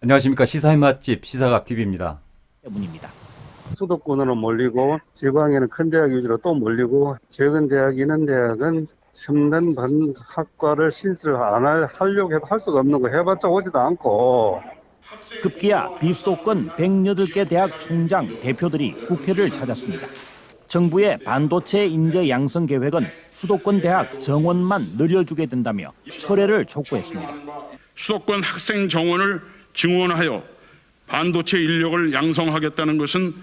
안녕하십니까. 시사의 맛집 시사갑TV입니다. 때문입니다. 수도권으로 몰리고 지방에는 큰 대학 위주로 또 몰리고 적은 대학, 있는 대학은 첨단 학과를 신설 하려고 해도 할 수가 없는 거 해봤자 오지도 않고 급기야 비수도권 108개 대학 총장 대표들이 국회를 찾았습니다. 정부의 반도체 인재 양성 계획은 수도권 대학 정원만 늘려주게 된다며 철회를 촉구했습니다. 수도권 학생 정원을 증원하여 반도체 인력을 양성하겠다는 것은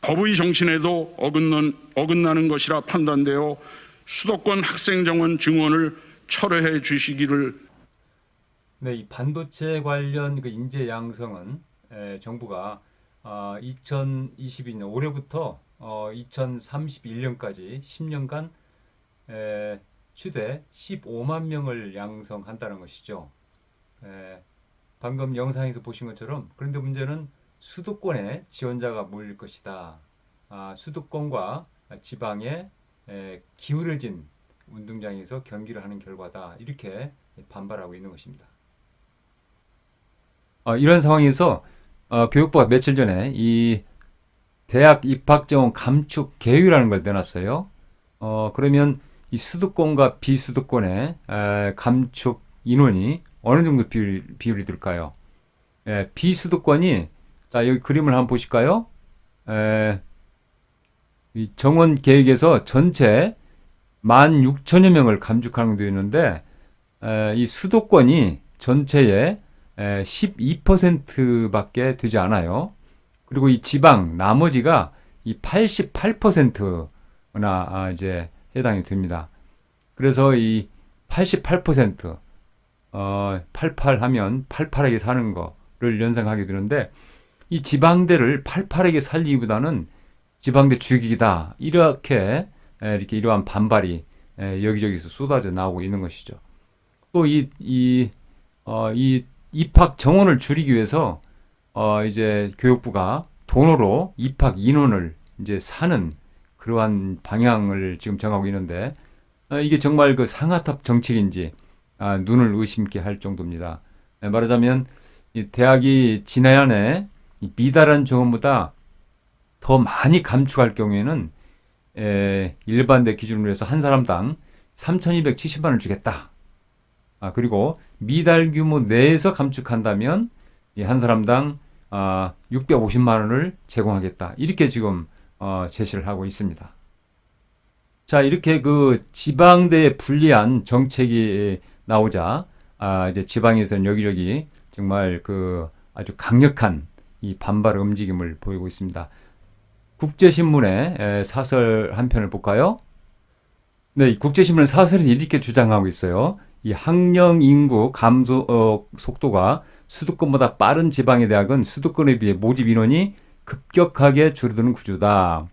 법의 정신에도 어긋나는 것이라 판단되어 수도권 학생 정원 증원을 철회해 주시기를. 네, 이 반도체 관련 그 인재 양성은 정부가 2022년 올해부터 2031년까지 10년간 최대 15만 명을 양성한다는 것이죠. 방금 영상에서 보신 것처럼, 그런데 문제는 수도권에 지원자가 몰릴 것이다. 수도권과 지방에 기울어진 운동장에서 경기를 하는 결과다. 이렇게 반발하고 있는 것입니다. 이런 상황에서 교육부가 며칠 전에 이 대학 입학 정원 감축 계획이라는 걸 내놨어요. 그러면 이 수도권과 비수도권의 감축 인원이 어느 정도 비율이 될까요? 비수도권이, 자, 여기 그림을 한번 보실까요? 이 정원 계획에서 전체 16,000여 명을 감축하는 게 되어 있는데, 이 수도권이 전체의 12%밖에 되지 않아요. 그리고 이 지방 나머지가 이 88%나 이제 해당이 됩니다. 그래서 이 88%, 88 하면 팔팔하게 사는 거를 연상하게 되는데, 이 지방대를 팔팔하게 살리기보다는 지방대 죽이기다. 이렇게 이러한 반발이 여기저기서 쏟아져 나오고 있는 것이죠. 또 이 입학 정원을 줄이기 위해서 이제 교육부가 돈으로 입학 인원을 이제 사는 그러한 방향을 지금 정하고 있는데, 이게 정말 그 상아탑 정책인지 눈을 의심케 할 정도입니다. 말하자면 이 대학이 지난해 미달한 정원보다 더 많이 감축할 경우에는 일반대 기준으로 해서 한 사람당 3,270만 원을 주겠다. 그리고 미달 규모 내에서 감축한다면 한 사람당 650만 원을 제공하겠다. 이렇게 지금 제시를 하고 있습니다. 자, 이렇게 그 지방대에 불리한 정책이 나오자 이제 지방에서는 여기저기 정말 그 아주 강력한 이 반발 움직임을 보이고 있습니다. 국제신문의 사설 한 편을 볼까요? 네, 이 국제신문은 사설에서 이렇게 주장하고 있어요. 이 학령 인구 감소 속도가 수도권보다 빠른 지방의 대학은 수도권에 비해 모집 인원이 급격하게 줄어드는 구조다.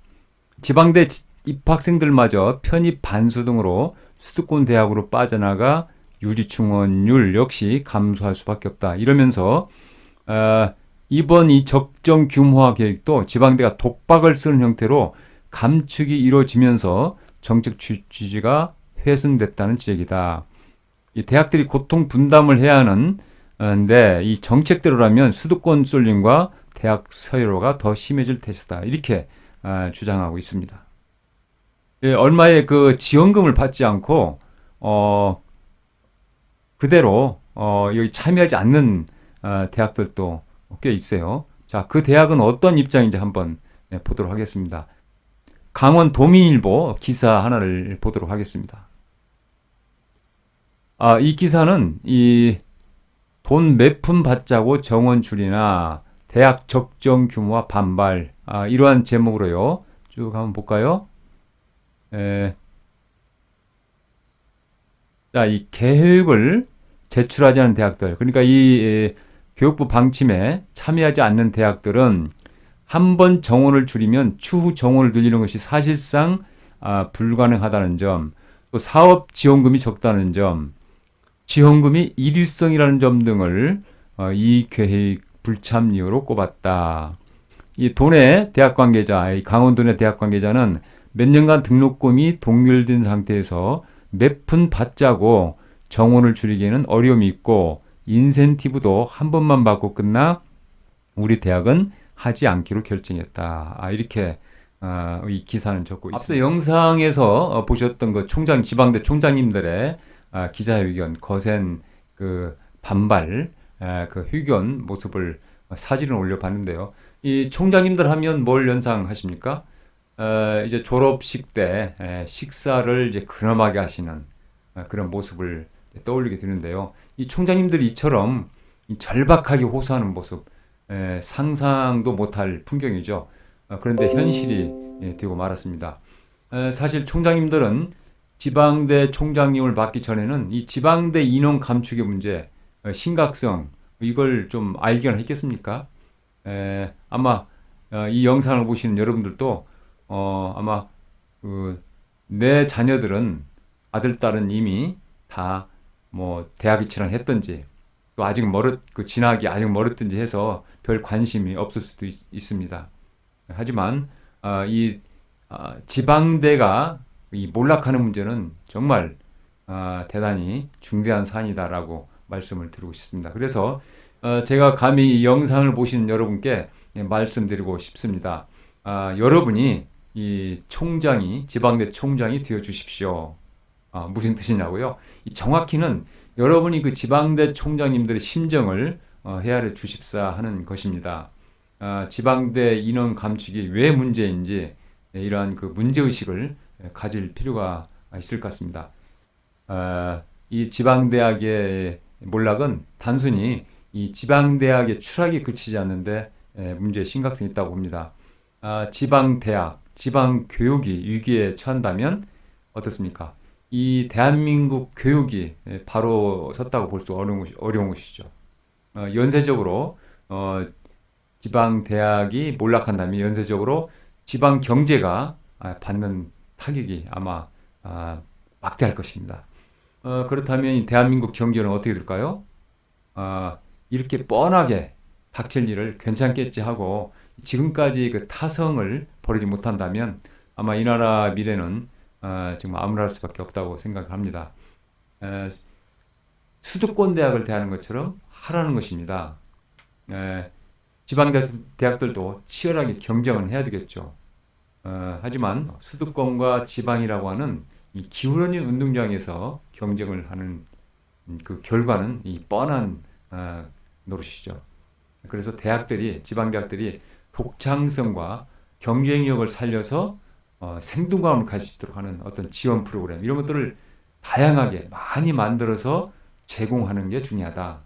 지방대 입학생들마저 편입 반수 등으로 수도권 대학으로 빠져나가 유리충원율 역시 감소할 수밖에 없다. 이러면서 이번 이 적정 규모화 계획도 지방대가 독박을 쓰는 형태로 감축이 이루어지면서 정책 취지가 훼손됐다는 지적이다. 이 대학들이 고통 분담을 해야 하는데 이 정책대로라면 수도권 쏠림과 대학 서열화가 더 심해질 테스다. 이렇게 주장하고 있습니다. 얼마의 그 지원금을 받지 않고 그대로 여기 참여하지 않는 대학들도 꽤 있어요. 자, 그 대학은 어떤 입장인지 한번 보도록 하겠습니다. 강원 도민일보 기사 하나를 보도록 하겠습니다. 이 기사는 이 돈 몇 푼 받자고 정원 줄이나 대학 적정 규모와 반발, 이러한 제목으로요. 쭉 한번 볼까요? 자, 이 계획을 제출하지 않은 대학들, 그러니까 이 교육부 방침에 참여하지 않는 대학들은 한 번 정원을 줄이면 추후 정원을 늘리는 것이 사실상 불가능하다는 점, 또 사업 지원금이 적다는 점, 지원금이 일일성이라는 점 등을 이 계획 불참 이유로 꼽았다. 이 도내 대학 관계자, 이 강원도내 대학 관계자는 몇 년간 등록금이 동결된 상태에서 몇 푼 받자고 정원을 줄이기에는 어려움이 있고 인센티브도 한 번만 받고 끝나 우리 대학은 하지 않기로 결정했다. 이렇게 이 기사는 적고 있습니다. 앞서 영상에서 보셨던 그 지방대 총장님들의 기자회견, 거센 그 반발, 그 회견 모습을 사진을 올려봤는데요. 이 총장님들 하면 뭘 연상하십니까? 이제 졸업식 때 식사를 이제 근엄하게 하시는 그런 모습을 떠올리게 되는데요. 이 총장님들이 이처럼 이 절박하게 호소하는 모습, 상상도 못할 풍경이죠. 그런데 현실이 되고 말았습니다. 사실 총장님들은 지방대 총장님을 맡기 전에는 이 지방대 인원 감축의 문제, 심각성, 이걸 좀 알기는 했겠습니까? 아마 이 영상을 보시는 여러분들도 아마 내 자녀들은 아들, 딸은 이미 다 뭐 대학 입시를 했든지 또 아직 진학이 아직 멀었든지 해서 별 관심이 없을 수도 있습니다. 하지만 이 지방대가 이 몰락하는 문제는 정말 대단히 중대한 사안이다라고 말씀을 드리고 싶습니다. 그래서 제가 감히 이 영상을 보시는 여러분께 말씀드리고 싶습니다. 여러분이 이 지방대 총장이 되어 주십시오. 무슨 뜻이냐고요? 정확히는 여러분이 그 지방대 총장님들의 심정을 헤아려 주십사 하는 것입니다. 지방대 인원 감축이 왜 문제인지 이러한 그 문제의식을 가질 필요가 있을 것 같습니다. 이 지방대학의 몰락은 단순히 이 지방대학의 추락이 그치지 않는데 문제의 심각성이 있다고 봅니다. 지방대학, 지방교육이 위기에 처한다면 어떻습니까? 이 대한민국 교육이 바로 섰다고 볼 수 어려운 것이죠. 연쇄적으로 지방대학이 몰락한다면 연쇄적으로 지방경제가 받는 타격이 아마 막대할 것입니다. 그렇다면 이 대한민국 경제는 어떻게 될까요? 이렇게 뻔하게 닥칠 일을 괜찮겠지 하고 지금까지 그 타성을 버리지 못한다면 아마 이 나라 미래는 정말 암울할 수밖에 없다고 생각합니다. 수도권 대학을 대하는 것처럼 하라는 것입니다. 지방 대학들도 치열하게 경쟁을 해야 되겠죠. 하지만 수도권과 지방이라고 하는 이 기울어진 운동장에서 경쟁을 하는 그 결과는 이 뻔한 노릇이죠. 그래서 지방 대학들이 독창성과 경쟁력을 살려서 생동감을 가질 수 있도록 하는 어떤 지원 프로그램 이런 것들을 다양하게 많이 만들어서 제공하는 게 중요하다.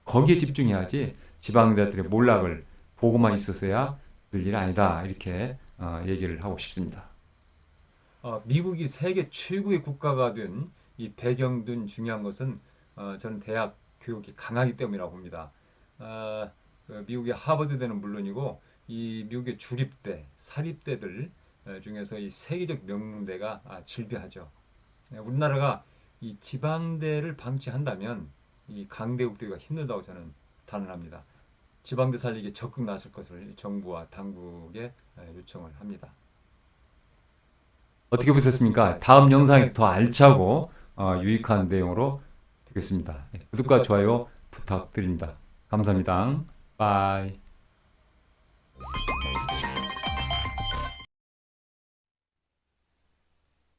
거기에 집중해야지 지방대학들의 몰락을 보고만 있어서야 될 일이 아니다. 이렇게 얘기를 하고 싶습니다. 미국이 세계 최고의 국가가 된 이 배경 등 중요한 것은 저는 대학 교육이 강하기 때문이라고 봅니다. 미국의 하버드대는 물론이고 이 미국의 주립대, 사립대들 중에서 이 세계적 명문대가 질비하죠. 우리나라가 이 지방대를 방치한다면 이 강대국대가 힘들다고 저는 단언합니다. 지방대 살리기에 적극 나설 것을 정부와 당국에 요청을 합니다. 어떻게 보셨습니까? 다음 영상에서 더 알차고 유익한 내용으로 되겠습니다. 구독과 좋아요 부탁드립니다. 감사합니다. 바이.